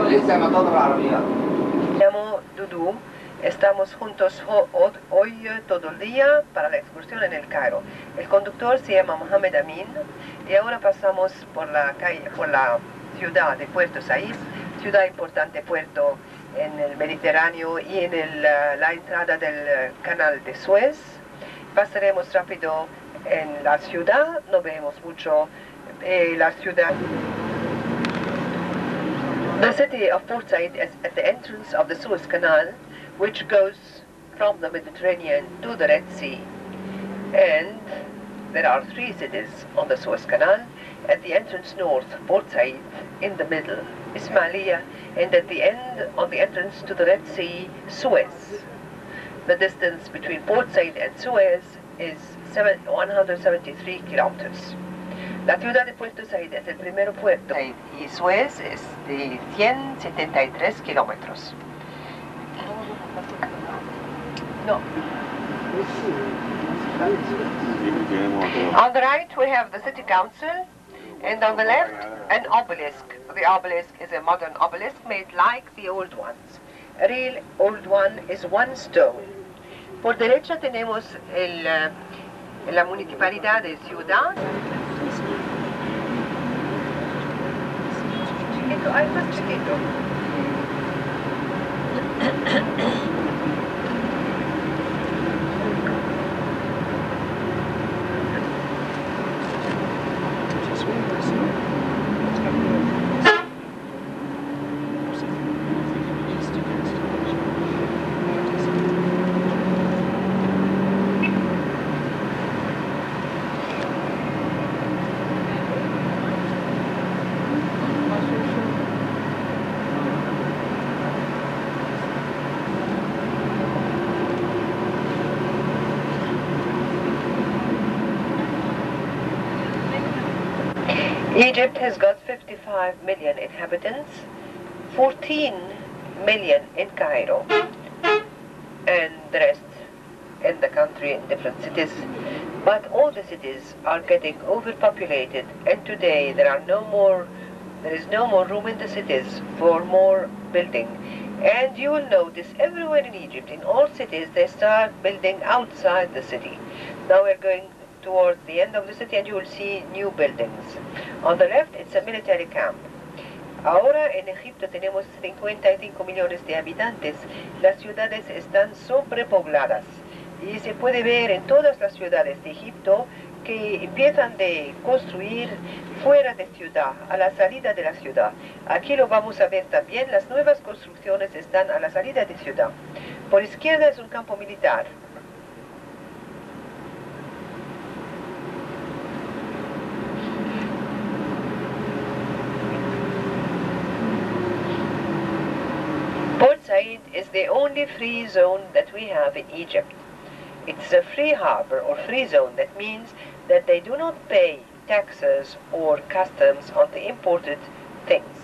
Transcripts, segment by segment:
لسه ما تضرب عربيات. Me llamo Dudu. Estamos juntos hoy todo el día para la excursión en el Cairo. El conductor se llama Mohamed Amin y ahora pasamos por la calle, por la ciudad de Puerto Said, ciudad importante puerto en el Mediterráneo y en la entrada del canal de Suez. Pasaremos rápido en la ciudad, no vemos mucho la ciudad. The city of Port Said is at the entrance of the Suez Canal, which goes from the Mediterranean to the Red Sea. And there are three cities on the Suez Canal. At the entrance north, Port Said, in the middle, Ismailia, and at the end, on the entrance to the Red Sea, Suez. The distance between Port Said and Suez is 173 kilometers. La ciudad de Puerto Said es el primer puerto y Suez es de 173 kilómetros. No. On the right we have the city council, and on the left an obelisk. The obelisk is a modern obelisk made like the old ones. A real old one is one stone. Por derecha tenemos la municipalidad de Ciudad. Chiquito, hay más chiquito. Egypt has got 55 million inhabitants, 14 million in Cairo, and the rest in the country in different cities. But all the cities are getting overpopulated, and today there is no more room in the cities for more building. And you will notice everywhere in Egypt, in all cities, they start building outside the city. Now we're going towards the end of the city and you will see new buildings. On the left, it's a military camp. Ahora en Egipto tenemos 55 millones de habitantes. Las ciudades están sobrepobladas y se puede ver en todas las ciudades de Egipto que empiezan de construir fuera de ciudad, a la salida de la ciudad. Aquí lo vamos a ver también, las nuevas construcciones están a la salida de ciudad. Por izquierda es un campo militar. Port Said is the only free zone that we have in Egypt. It's a free harbor or free zone. That means that they do not pay taxes or customs on the imported things.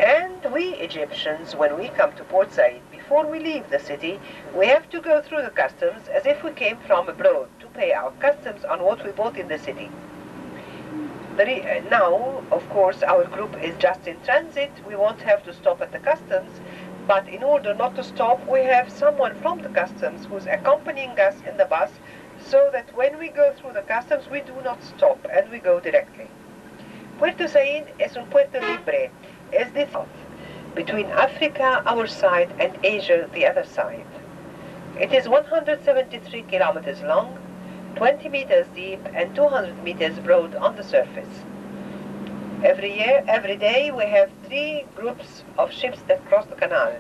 And we Egyptians, when we come to Port Said, before we leave the city, we have to go through the customs as if we came from abroad to pay our customs on what we bought in the city. Now, of course, our group is just in transit. We won't have to stop at the customs, but in order not to stop, we have someone from the customs who's accompanying us in the bus, so that when we go through the customs, we do not stop and we go directly. Puerto Said es un puerto libre. Es the south, between Africa, our side, and Asia, the other side. It is 173 kilometers long, 20 meters deep and 200 meters broad on the surface. Every day we have 3 groups of ships that cross the canal,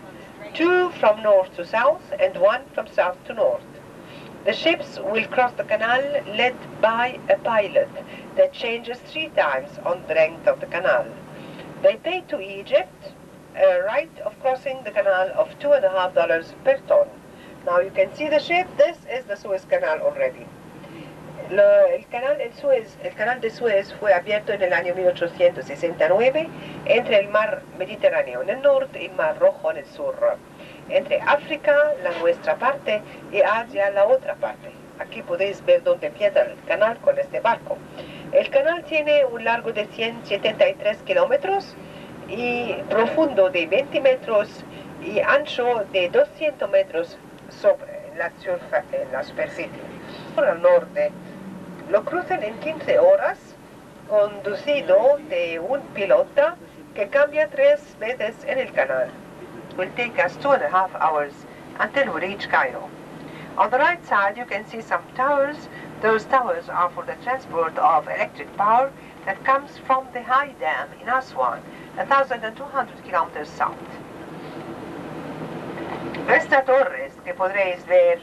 2 from north to south and 1 from south to north. The ships will cross the canal led by a pilot that changes 3 times on the length of the canal. They pay to Egypt a right of crossing the canal of $2.50 per ton. Now you can see the ship. This is the Suez Canal already. El canal de Suez fue abierto en el año 1869 entre el mar Mediterráneo en el norte y el mar Rojo en el sur, entre África, la nuestra parte, y Asia, la otra parte. Aquí podéis ver dónde empieza el canal con este barco. El canal tiene un largo de 173 kilómetros y profundo de 20 metros y ancho de 200 metros sobre la superficie. Por el norte, lo cruzan en 15 horas, conducido de un pilota que cambia 3 veces en el canal. It will take us 2.5 hours until we reach Cairo. On the right side, you can see some towers. Those towers are for the transport of electric power that comes from the high dam in Aswan, 1,200 kilometers south. Esta torre que podréis ver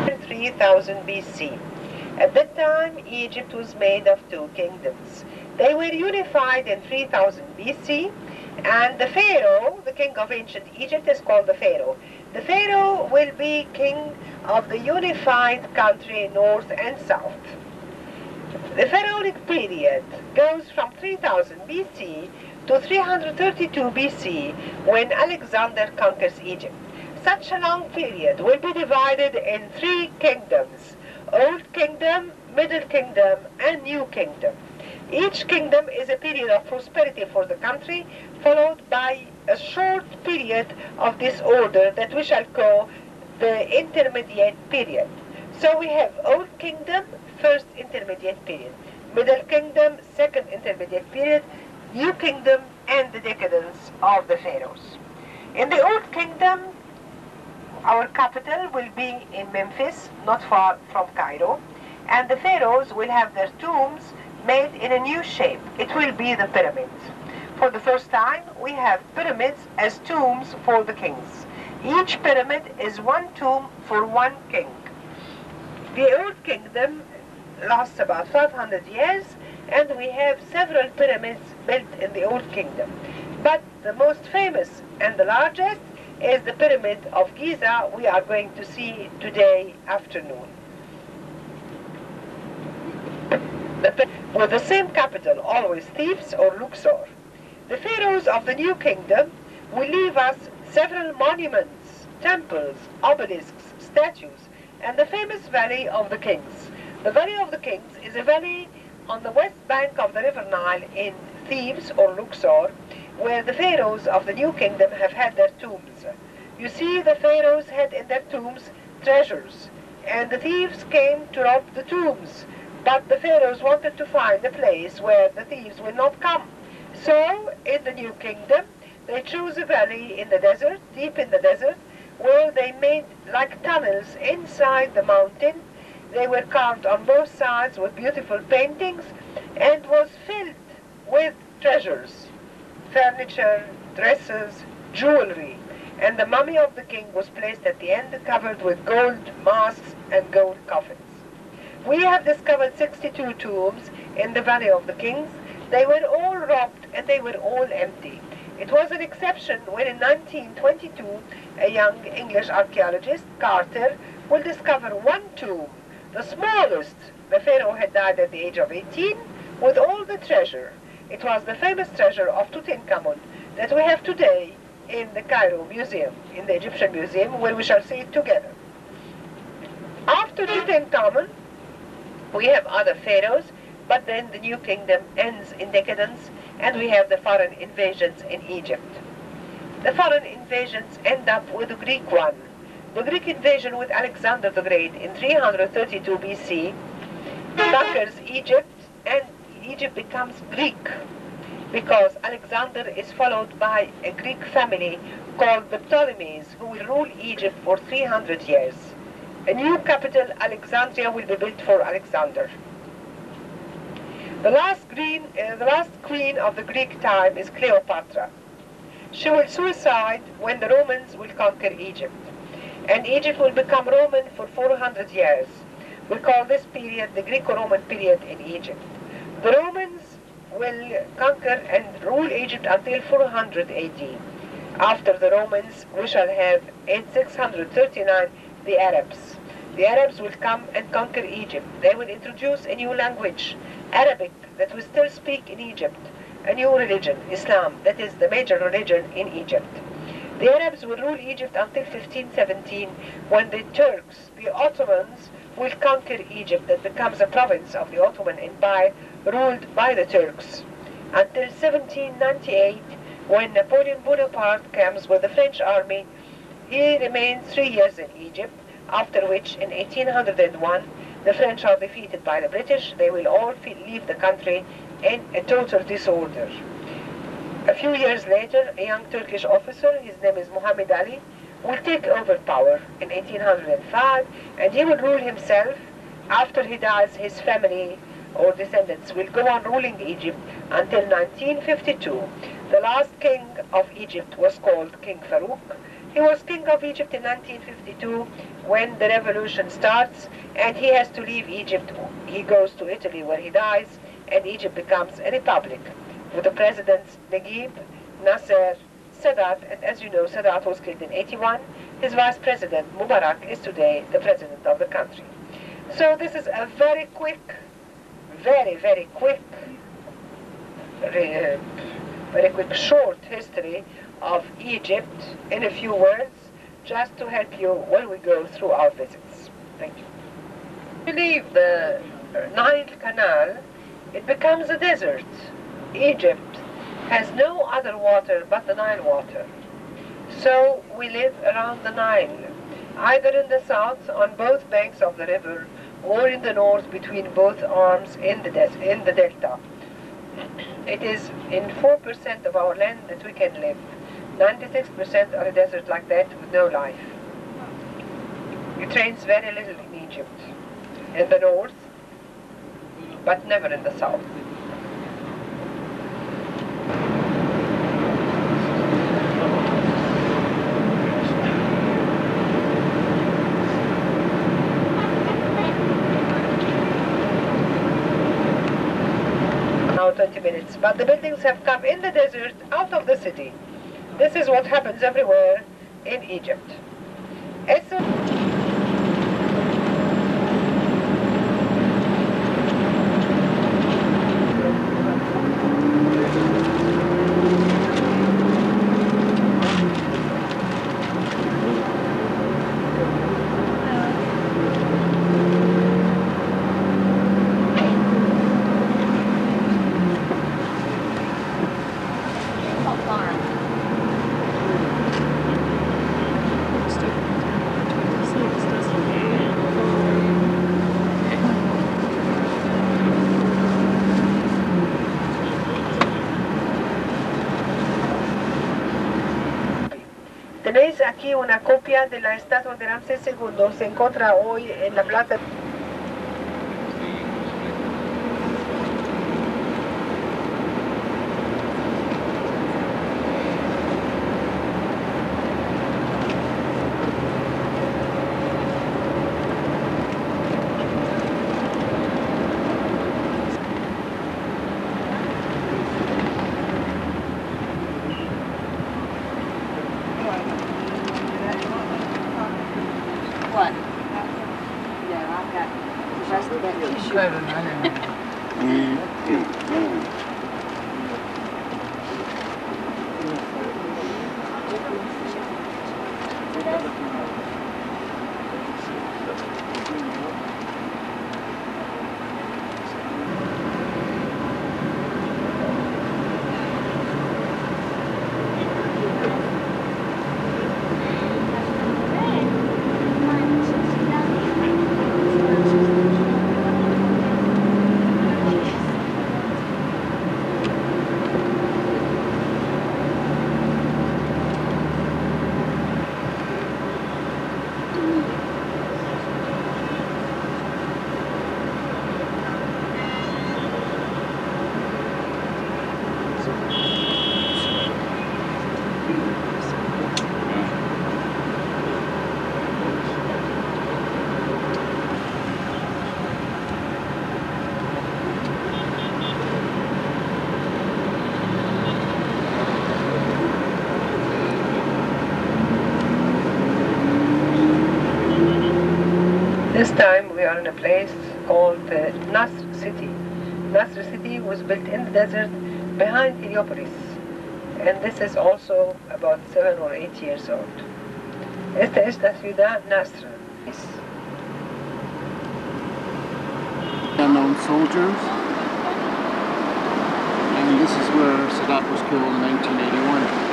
in 3000 BC. At that time, Egypt was made of 2 kingdoms. They were unified in 3000 BC, and the Pharaoh, the king of ancient Egypt, is called the Pharaoh. The Pharaoh will be king of the unified country, north and south. The pharaonic period goes from 3000 BC to 332 BC, when Alexander conquers Egypt. Such a long period will be divided in 3 kingdoms: Old Kingdom, Middle Kingdom, and New Kingdom. Each kingdom is a period of prosperity for the country, followed by a short period of disorder that we shall call the intermediate period. So we have Old Kingdom, first intermediate period; Middle Kingdom, second intermediate period; New Kingdom, and the decadence of the pharaohs. In the Old Kingdom, our capital will be in Memphis, not far from Cairo, and the pharaohs will have their tombs made in a new shape. It will be the pyramids. For the first time, we have pyramids as tombs for the kings. Each pyramid is one tomb for one king. The Old Kingdom lasts about 500 years, and we have several pyramids built in the Old Kingdom. But the most famous and the largest is the Pyramid of Giza we are going to see today afternoon. With the same capital, always Thebes or Luxor. The pharaohs of the New Kingdom will leave us several monuments, temples, obelisks, statues, and the famous Valley of the Kings. The Valley of the Kings is a valley on the west bank of the River Nile in Thebes or Luxor, where the pharaohs of the New Kingdom have had their tombs. You see, the pharaohs had in their tombs treasures, and the thieves came to rob the tombs, but the pharaohs wanted to find a place where the thieves will not come. So, in the New Kingdom, they chose a valley in the desert, deep in the desert, where they made like tunnels inside the mountain. They were carved on both sides with beautiful paintings and was filled with treasures, furniture, dresses, jewelry. And the mummy of the king was placed at the end, covered with gold masks and gold coffins. We have discovered 62 tombs in the Valley of the Kings. They were all robbed and they were all empty. It was an exception when in 1922 a young English archaeologist, Carter, will discover one tomb, the smallest. The pharaoh had died at the age of 18 with all the treasure. It was the famous treasure of Tutankhamun that we have today in the Cairo Museum, in the Egyptian Museum, where we shall see it together. After Tutankhamun, we have other pharaohs, but then the New Kingdom ends in decadence, and we have the foreign invasions in Egypt. The foreign invasions end up with the Greek one. The Greek invasion with Alexander the Great in 332 BC conquers Egypt, and Egypt becomes Greek, because Alexander is followed by a Greek family called the Ptolemies, who will rule Egypt for 300 years. A new capital, Alexandria, will be built for Alexander. The last queen of the Greek time is Cleopatra. She will suicide when the Romans will conquer Egypt, and Egypt will become Roman for 400 years. We call this period the Greco-Roman period in Egypt. The Romans will conquer and rule Egypt until 400 AD. After the Romans, we shall have in 639 the Arabs. The Arabs will come and conquer Egypt. They will introduce a new language, Arabic, that we still speak in Egypt, a new religion, Islam, that is the major religion in Egypt. The Arabs will rule Egypt until 1517, when the Turks, the Ottomans, will conquer Egypt that becomes a province of the Ottoman Empire ruled by the Turks. Until 1798, when Napoleon Bonaparte comes with the French army, he remains 3 years in Egypt, after which in 1801 the French are defeated by the British. They will all leave the country in a total disorder. A few years later, a young Turkish officer, his name is Muhammad Ali, will take over power in 1805, and he will rule himself. After he dies, his family or descendants will go on ruling Egypt until 1952. The last king of Egypt was called King Farouk. He was king of Egypt in 1952 when the revolution starts, and he has to leave Egypt. He goes to Italy where he dies, and Egypt becomes a republic with the presidents Naguib, Nasser, Sadat, and as you know, Sadat was killed in 81. His vice president, Mubarak, is today the president of the country. So this is a very quick, very quick, short history of Egypt in a few words, just to help you when we go through our visits. Thank you. If you leave the Nile Canal, it becomes a desert. Egypt has no other water but the Nile water. So we live around the Nile, either in the south on both banks of the river, or in the north between both arms in the delta. It is in 4% of our land that we can live. 96% are a desert like that with no life. It rains very little in Egypt, in the north, but never in the south. Now 20 minutes, but the buildings have come in the desert out of the city. This is what happens everywhere in Egypt. Tenéis aquí una copia de la estatua de Ramsés II. Se encuentra hoy en la plaza. What? Yeah, I've got the rest of that tissue. This time we are in a place called Nasr City. Nasr City was built in the desert behind Heliopolis. and this is also about 7 or 8 years old. Esta es la ciudad Nasra. Unknown soldiers, and this is where Sadat was killed in 1981.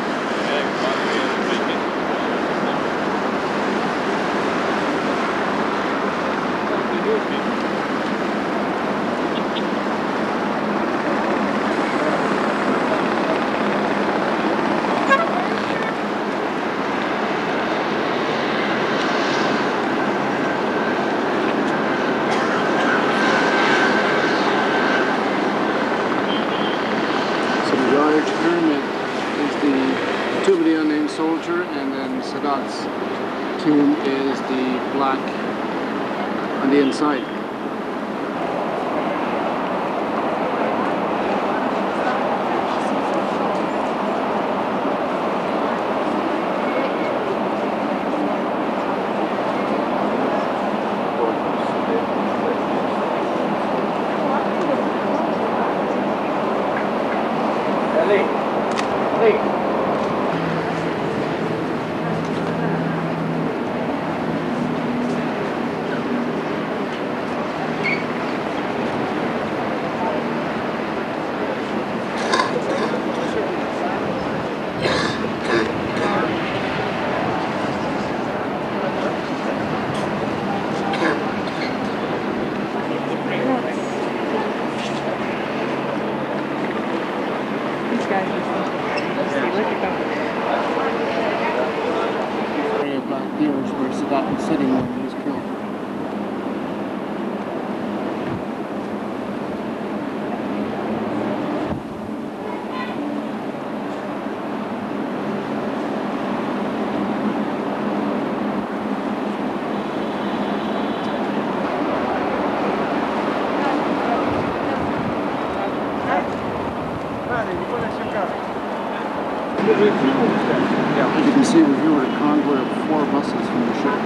Tomb of the Unnamed Soldier, and then Sadat's tomb is the black on the inside. Black deers where Sadat was sitting when he was killed. As you can see, we're here with a convoy of 4 buses from the ship.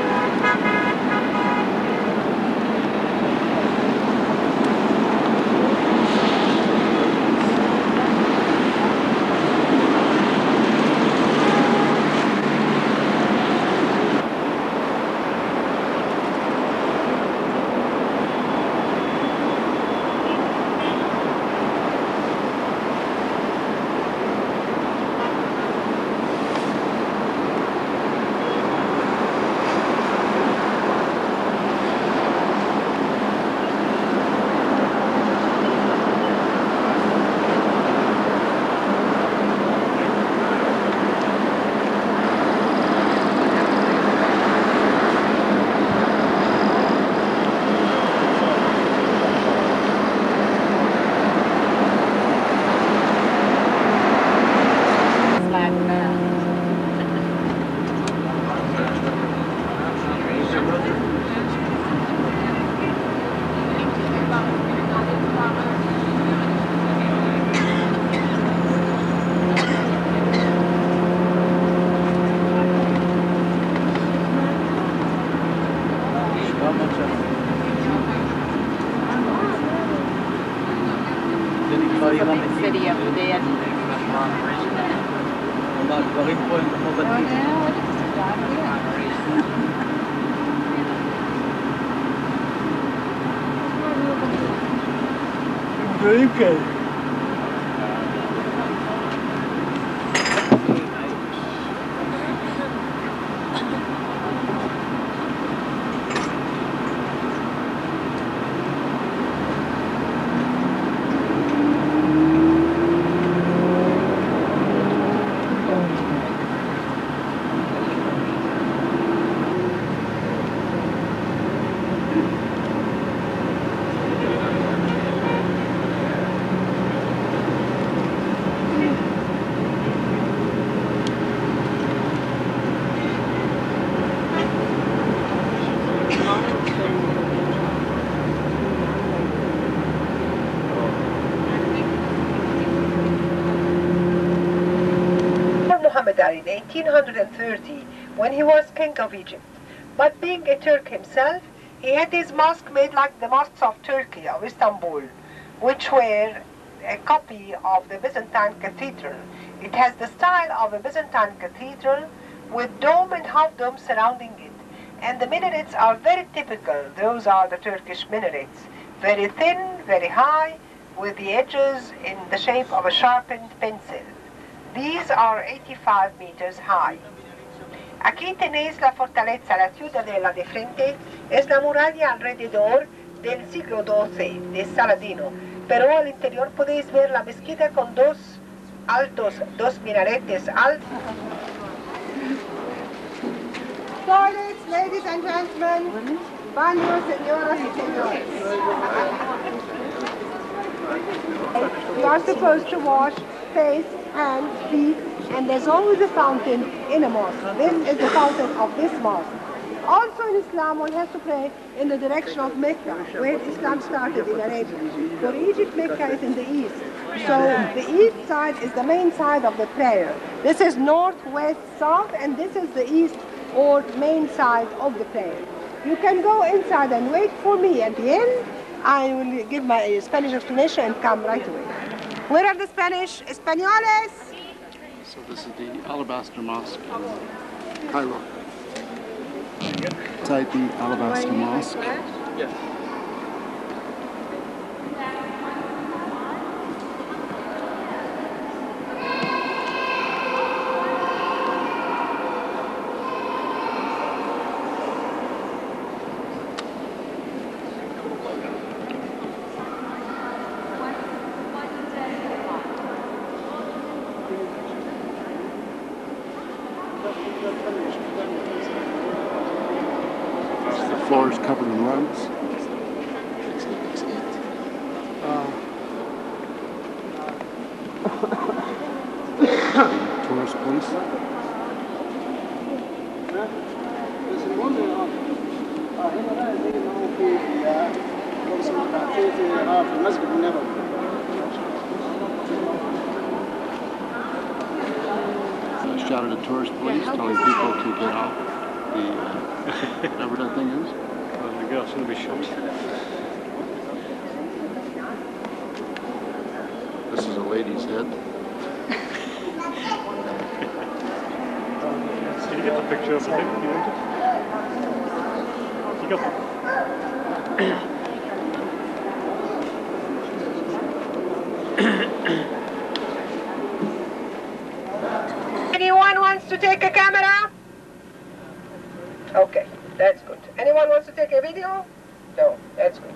City of the dead. Very good. In 1830, when he was king of Egypt. But being a Turk himself, he had his mosque made like the mosques of Turkey, of Istanbul, which were a copy of the Byzantine cathedral It has the style of a Byzantine cathedral with dome and half dome surrounding it. And the minarets are very typical. Those are the Turkish minarets. Very thin, very high, with the edges in the shape of a sharpened pencil. These are 85 meters high. Aquí tenéis la fortaleza, la ciudadela de frente, es la muralla alrededor del siglo XII de Saladino, pero al interior podéis ver la mezquita con dos minaretes altos. Toilets, ladies and gentlemen, baños, señoras y señores. You are supposed to wash face, hands, feet, and there's always a fountain in a mosque. This is the fountain of this mosque. Also in Islam, one has to pray in the direction of Mecca, where Islam started in Arabia. For Egypt, Mecca is in the east. So the east side is the main side of the prayer. This is north, west, south, and this is the east or main side of the prayer. You can go inside and wait for me at the end. I will give my Spanish explanation and come right away. Where are the Spanish? Españoles? So this is the Alabaster Mosque in Cairo. Inside the Alabaster Mosque. Yes. The floor is covered in rugs. Tourist place. I shouted at tourist police telling people to get off the whatever that thing is. Well, the girl's going to be shot. This is a lady's head. Did you get the picture of the thing you wanted? You got that? Anyone wants to take a camera? Okay, that's good. Anyone wants to take a video? No, that's good.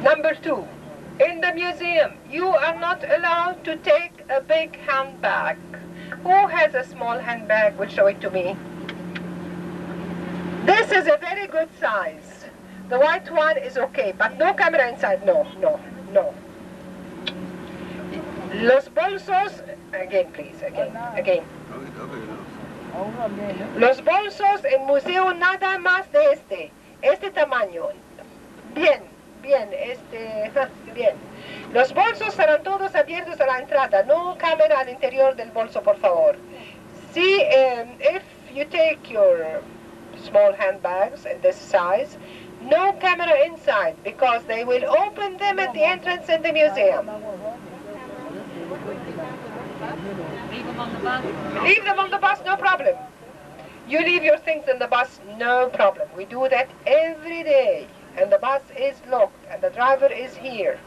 Number 2, in the museum, you are not allowed to take a big handbag. Who has a small handbag? Will show it to me. This is a very good size. The white one is okay, but no camera inside. No, no, no. Los bolsos, again please, again. Los bolsos en museo nada más de este tamaño. Bien, bien. Los bolsos serán todos abiertos a la entrada, no cámara al interior del bolso, por favor. See, if you take your small handbags in this size, no camera inside, because they will open them at the entrance in the museum. Leave them on the bus, no problem. You leave your things in the bus, no problem. We do that every day. And the bus is locked, and the driver is here.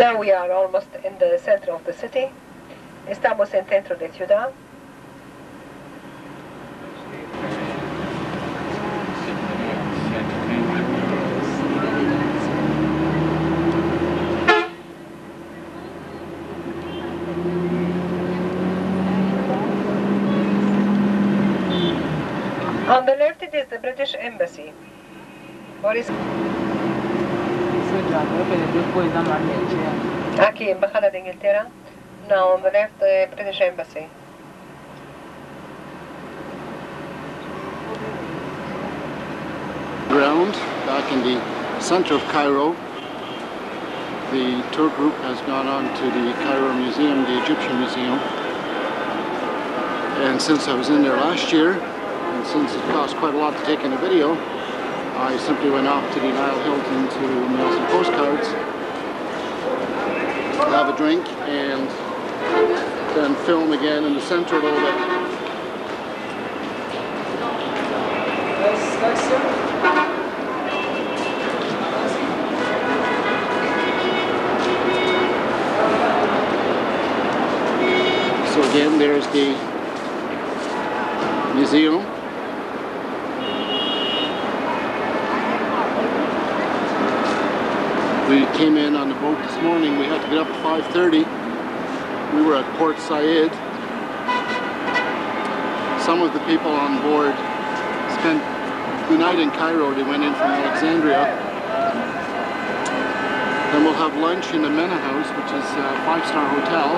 Now we are almost in the center of the city. Estamos en centro de ciudad. On the left it is the British Embassy. What is aquí, Embajada de Inglaterra. Now on the left, the British Embassy. Ground back in the center of Cairo. The tour group has gone on to the Cairo Museum, the Egyptian Museum. And since I was in there last year, and since it cost quite a lot to take in a video, I simply went off to the Nile Hilton to mail some postcards, have a drink, and then film again in the center a little bit. So again, there's the museum. We came in on the boat this morning. We had to get up at 5:30. We were at Port Said. Some of the people on board spent the night in Cairo. They went in from Alexandria. Then we'll have lunch in the Mena House, which is a 5-star hotel.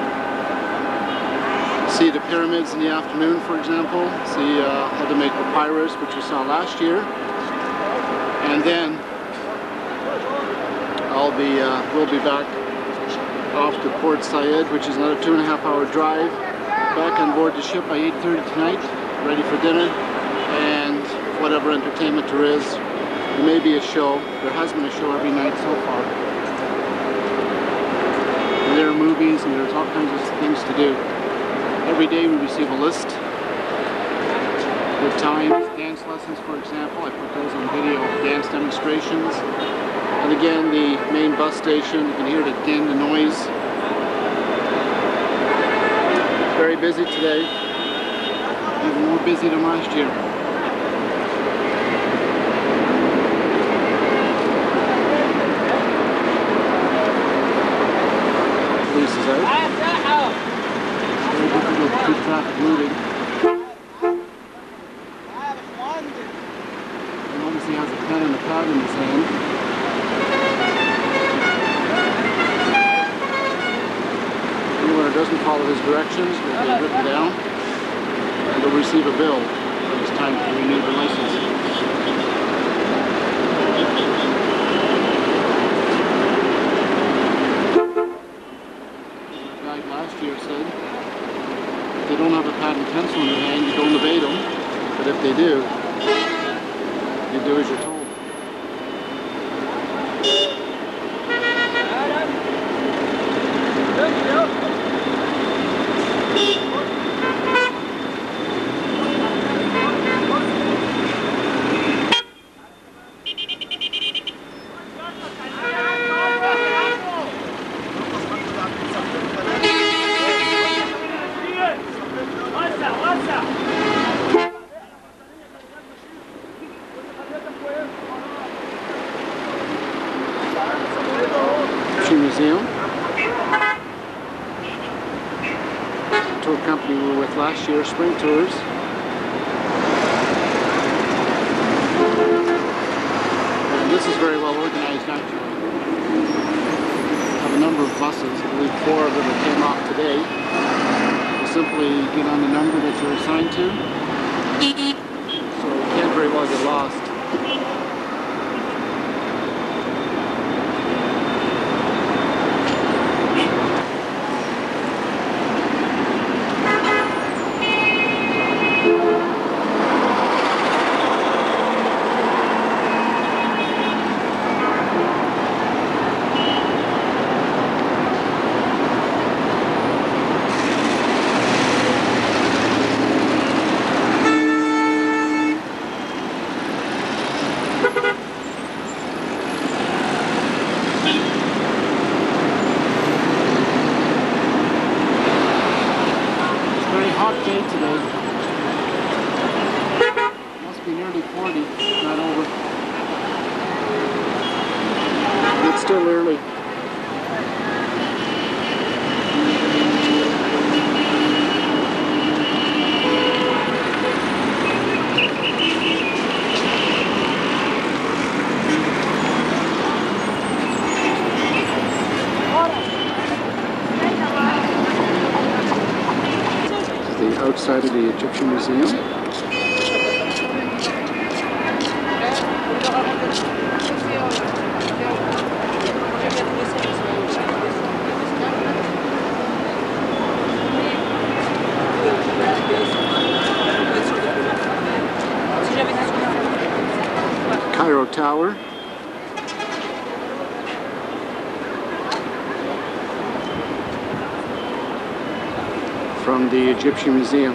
See the pyramids in the afternoon, for example. See how to make papyrus, which we saw last year. And then we'll be back off to Port Said, which is another 2.5-hour drive. Back on board the ship by 8:30 tonight, ready for dinner and whatever entertainment there is. There may be a show. There has been a show every night so far. And there are movies and there's all kinds of things to do. Every day we receive a list with times, dance lessons for example. I put those on video, dance demonstrations. And again, the main bus station, you can hear the din, the noise. It's very busy today, even more busy than last year. Police is out. It's very difficult to keep traffic moving. And obviously he has a pen and a pad in his hand. Anyone who doesn't follow his directions will be written down and will receive a bill when it's time to renew their license. The guide last year said if they don't have a pad and pencil in their hand, you don't obey them, but if they do, you do as you're told. Museum. The tour company we were with last year, Spring Tours. And this is very well organized actually. We have a number of buses, I believe 4 of them that came off today. You simply get on the number that you're assigned to. So you can't very well get lost. hot day today. Must be nearly 40, not over. It's still early. Outside of the Egyptian Museum. Cairo Tower. From the Egyptian Museum.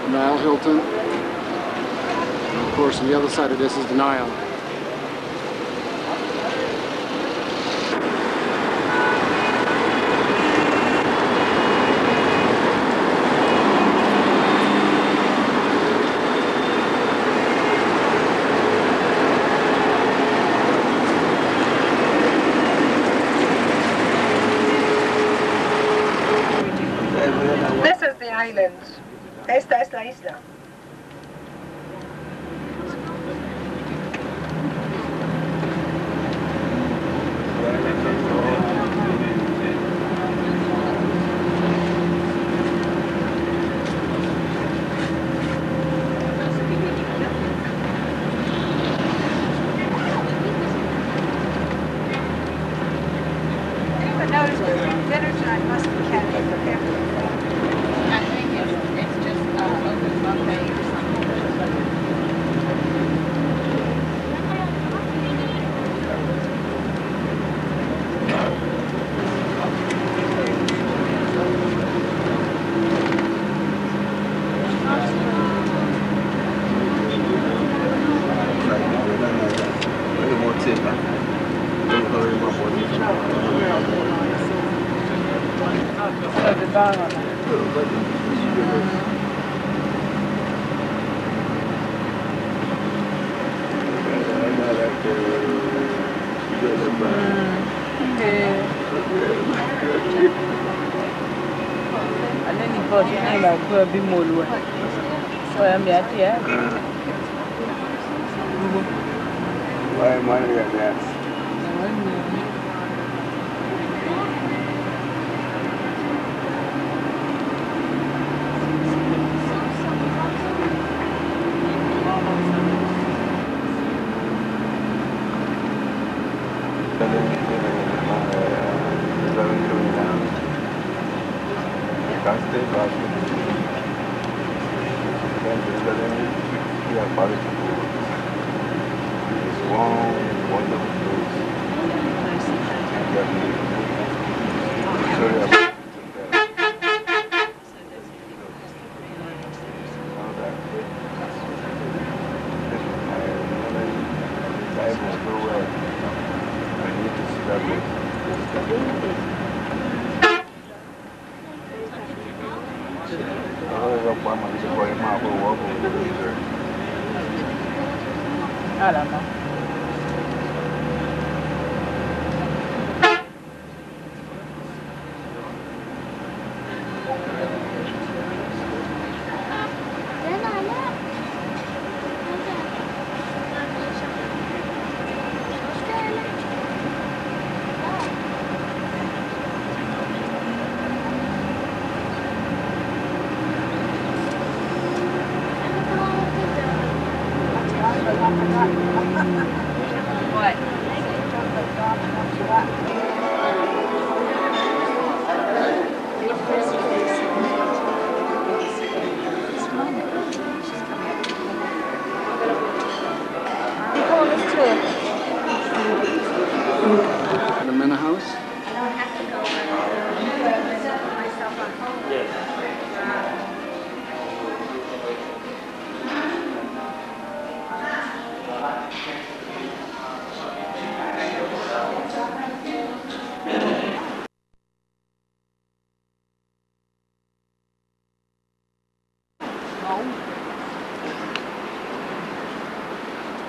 Nile Hilton. And of course, on the other side of this is the Nile. This is the island. Esta es la isla. Dinner time must be kept for everyone. I think it's just open buffet or something.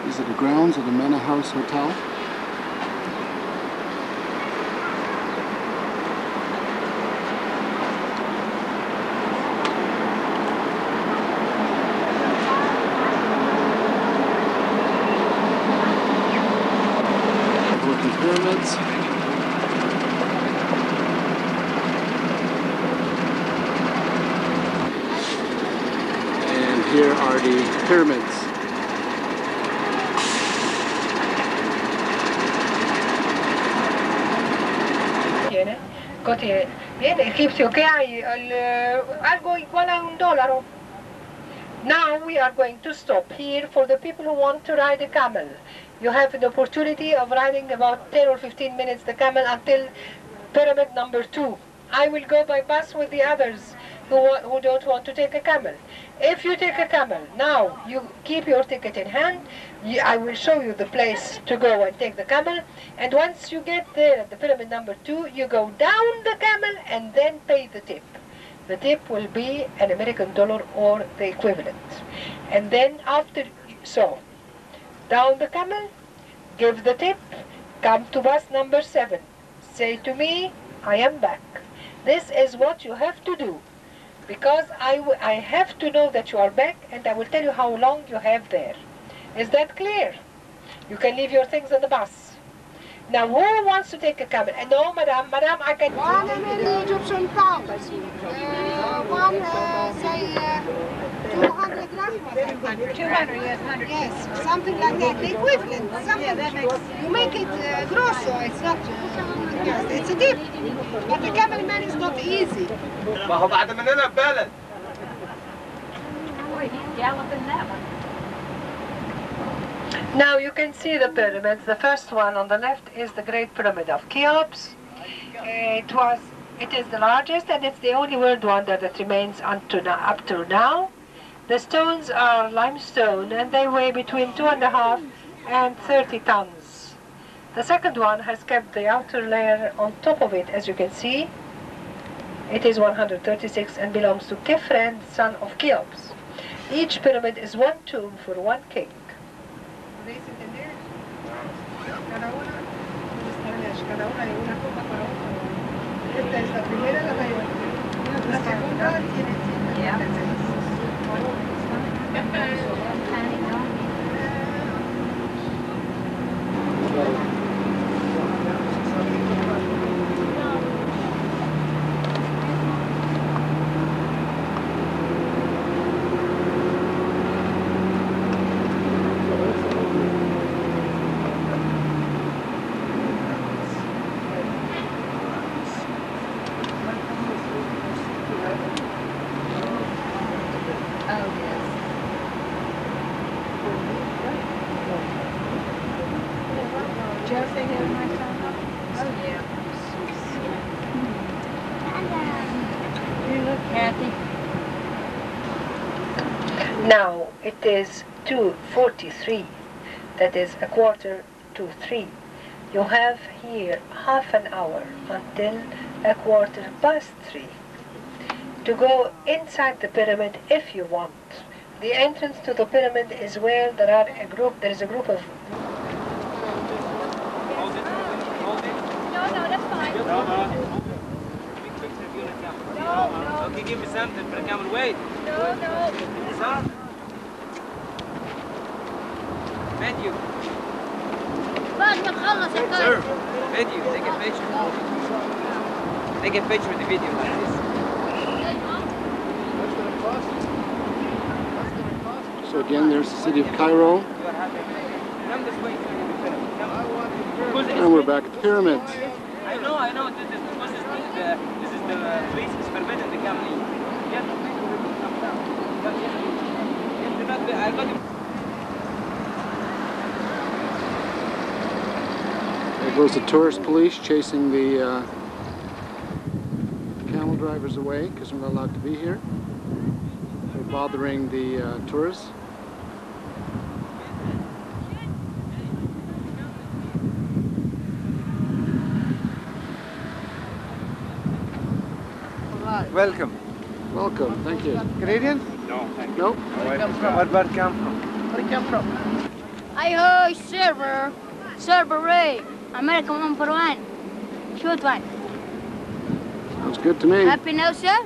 These are the grounds of the Manor House Hotel. Looking pyramids. And here are the pyramids. It keeps you okay. I'll go $1. Now we are going to stop here for the people who want to ride a camel. You have the opportunity of riding about 10 or 15 minutes the camel until pyramid number 2. I will go by bus with the others who don't want to take a camel. If you take a camel, now you keep your ticket in hand. I will show you the place to go and take the camel. And once you get there at the pyramid number 2, you go down the camel and then pay the tip. The tip will be an American dollar or the equivalent. And then after, so, down the camel, give the tip, come to bus number 7. Say to me, I am back. This is what you have to do. Because I have to know that you are back, and I will tell you how long you have there. Is that clear? You can leave your things on the bus. Now, who wants to take a camel? No, madam, I can... One Egyptian pound. One, say, 200 grams. 200, yes, 100. Yes, something like that. The equivalent. Something Yeah, that makes... You make it grosso. It's not... yes, it's a dip. But the camel man is not easy. ما هو بعد مننا ببلد. Boy, he's galloping that one. Now you can see the pyramids. The first one on the left is the Great Pyramid of Cheops. It is the largest, and it's the only world wonder that remains up to now. The stones are limestone, and they weigh between 2.5 and 30 tons. The second one has kept the outer layer on top of it, as you can see. It is 136 and belongs to Khephren, son of Cheops. Each pyramid is one tomb for one king. Now it is 2:43, that is 2:45. You have here half an hour until 3:15 to go inside the pyramid if you want. The entrance to the pyramid is where there is a group of... No, that's fine. Okay, give me something for the camel. Wait. No. Son. Matthew. Sir. Matthew, take a picture. Take a picture with the video like this. So again, there's the city of Cairo. Come this way. And we're back at the pyramids. I know. This is the place is forbidden the camel. I got it. There goes the tourist police chasing the camel drivers away because we're not allowed to be here. They're bothering the tourists. Welcome. Welcome, thank you. Canadian? No, thank you. Nope. Where did it come from? Where did it come from? Hi-ho, server. Server Ray. American #1. Shoot one. Sounds good to me. Happy now, sir?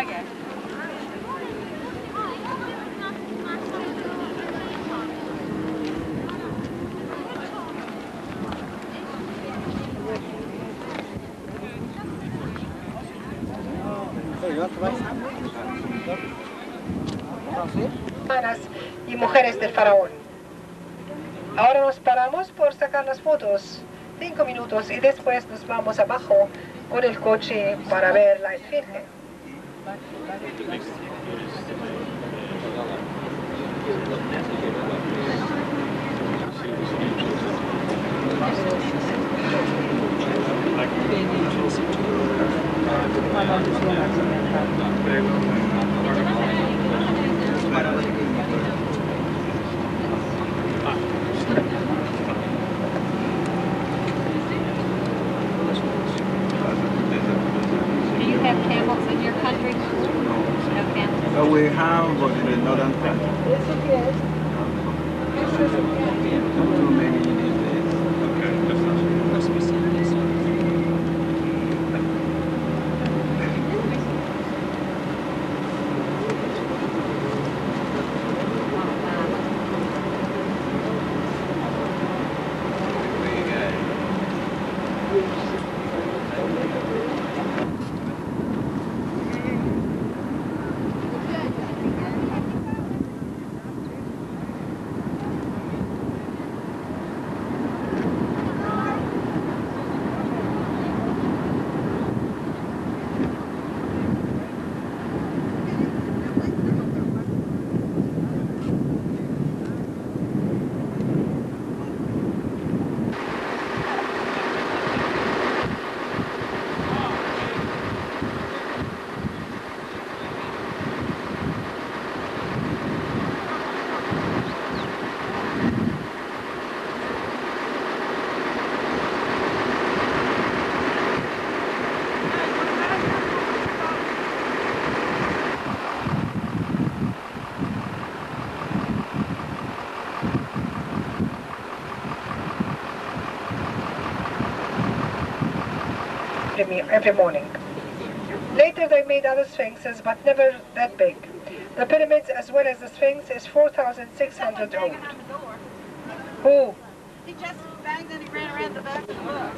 Okay. Hermanas y mujeres del faraón. Ahora nos paramos por sacar las fotos, 5 minutos, y después nos vamos abajo con el coche para ver la esfinge. Do you have camels in your country? No camels. We have, but in the northern part. Not too many these days. Okay, that's Every morning. Later they made other sphinxes, but never that big. The pyramids as well as the sphinx is 4,600 old. Who? He just banged and he ran around the back of the bus.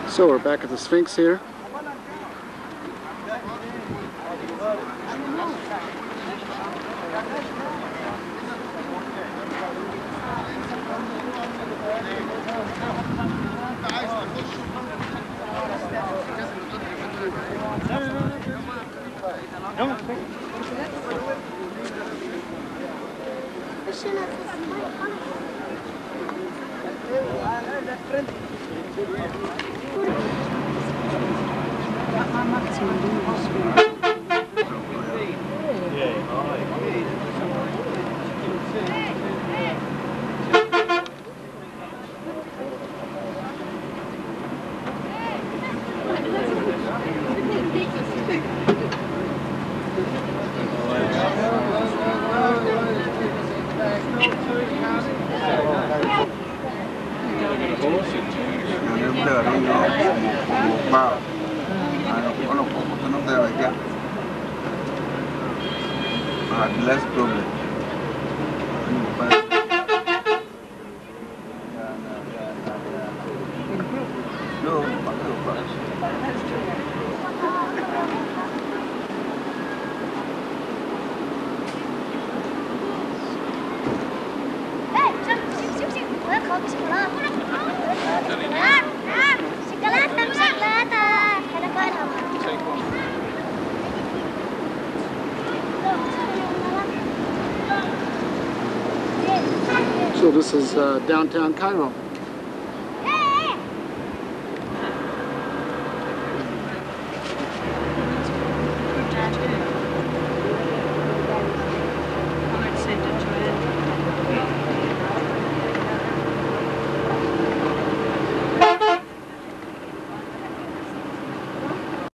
So we're back at the Sphinx here. Wow. Ano po, ano talaga? Less problem. Ano pa? No, So this is downtown Cairo.